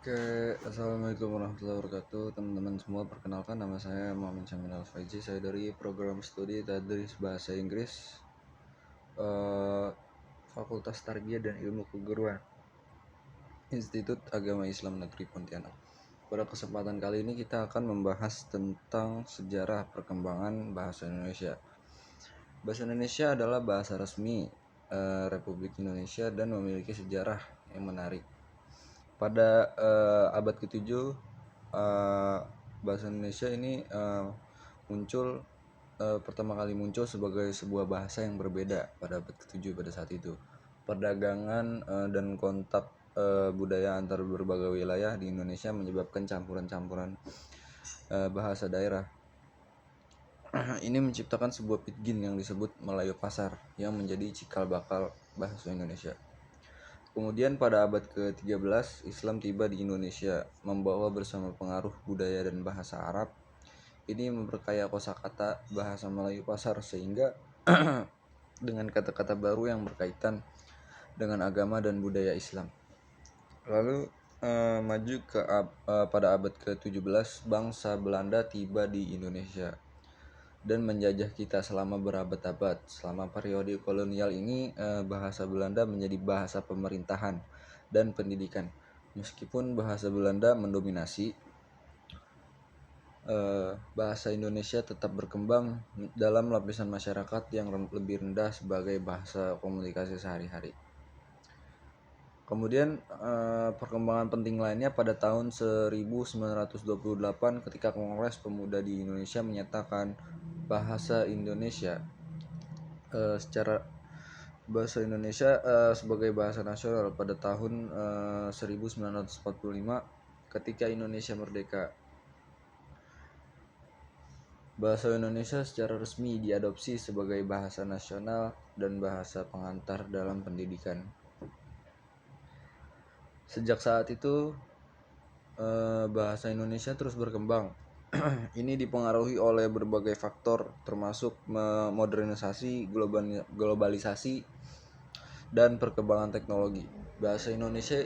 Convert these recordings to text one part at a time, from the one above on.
Oke, assalamualaikum warahmatullahi wabarakatuh, teman-teman semua. Perkenalkan, nama saya Muhammad Syamil Al-Faizi. Saya dari program studi Tadris Bahasa Inggris, Fakultas Tarbiyah dan Ilmu Keguruan, Institut Agama Islam Negeri Pontianak. Pada kesempatan kali ini kita akan membahas tentang sejarah perkembangan bahasa Indonesia. Bahasa Indonesia adalah bahasa resmi Republik Indonesia dan memiliki sejarah yang menarik. Pada abad ke-7, bahasa Indonesia ini pertama kali muncul sebagai sebuah bahasa yang berbeda pada abad ke-7 pada saat itu. Perdagangan dan kontak budaya antar berbagai wilayah di Indonesia menyebabkan campuran-campuran bahasa daerah. Ini menciptakan sebuah pidgin yang disebut Melayu Pasar yang menjadi cikal bakal bahasa Indonesia. Kemudian pada abad ke-13, Islam tiba di Indonesia, membawa bersama pengaruh budaya dan bahasa Arab. Ini memperkaya kosakata bahasa Melayu Pasar sehingga dengan kata-kata baru yang berkaitan dengan agama dan budaya Islam. Lalu maju ke pada abad ke-17, bangsa Belanda tiba di Indonesia dan menjajah kita selama berabad-abad. Selama periode kolonial ini, bahasa Belanda menjadi bahasa pemerintahan dan pendidikan. Meskipun bahasa Belanda mendominasi, bahasa Indonesia tetap berkembang dalam lapisan masyarakat yang lebih rendah sebagai bahasa komunikasi sehari-hari. Kemudian perkembangan penting lainnya pada tahun 1928 ketika Kongres Pemuda di Indonesia menyatakan bahasa Indonesia sebagai bahasa nasional pada tahun 1945 ketika Indonesia merdeka. Bahasa Indonesia secara resmi diadopsi sebagai bahasa nasional dan bahasa pengantar dalam pendidikan. Sejak saat itu bahasa Indonesia terus berkembang. Ini dipengaruhi oleh berbagai faktor termasuk modernisasi, globalisasi, dan perkembangan teknologi. Bahasa Indonesia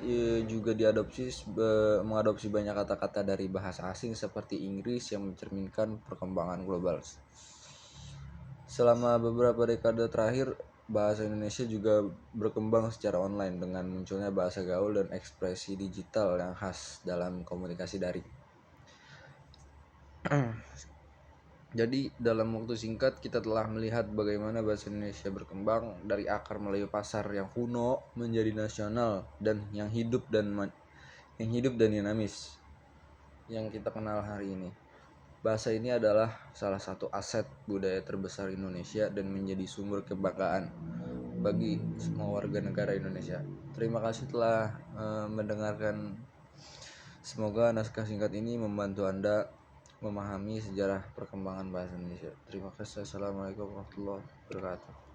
juga mengadopsi banyak kata-kata dari bahasa asing seperti Inggris yang mencerminkan perkembangan global. Selama beberapa dekade terakhir, bahasa Indonesia juga berkembang secara online dengan munculnya bahasa gaul dan ekspresi digital yang khas dalam komunikasi daring. Jadi dalam waktu singkat kita telah melihat bagaimana bahasa Indonesia berkembang dari akar Melayu Pasar yang kuno menjadi nasional dan yang hidup dan dinamis yang kita kenal hari ini. Bahasa ini adalah salah satu aset budaya terbesar Indonesia dan menjadi sumber kebanggaan bagi semua warga negara Indonesia. Terima kasih telah mendengarkan. Semoga naskah singkat ini membantu Anda memahami sejarah perkembangan bahasa Indonesia. Terima kasih. Assalamualaikum warahmatullahi wabarakatuh.